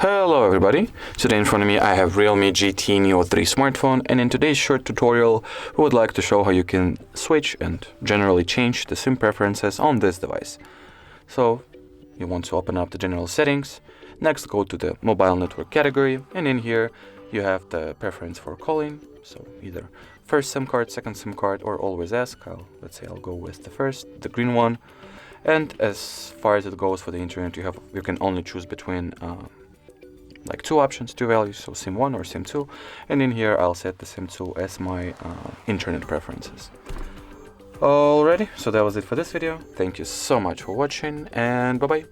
Hello everybody, today in front of me I have Realme GT Neo 3 smartphone, and in today's short tutorial we would like to show how you can switch and generally change the SIM preferences on this device. So you want to open up the general settings, next go to the mobile network category, and in here you have the preference for calling, so either first SIM card, second SIM card, or always ask. Let's say I'll go with the first, the green one. And as far as it goes for the internet, you can only choose between like two options, two values, so SIM1 or SIM2, and in here I'll set the SIM2 as my internet preferences. Alrighty, so that was it for this video. Thank you so much for watching, and bye bye.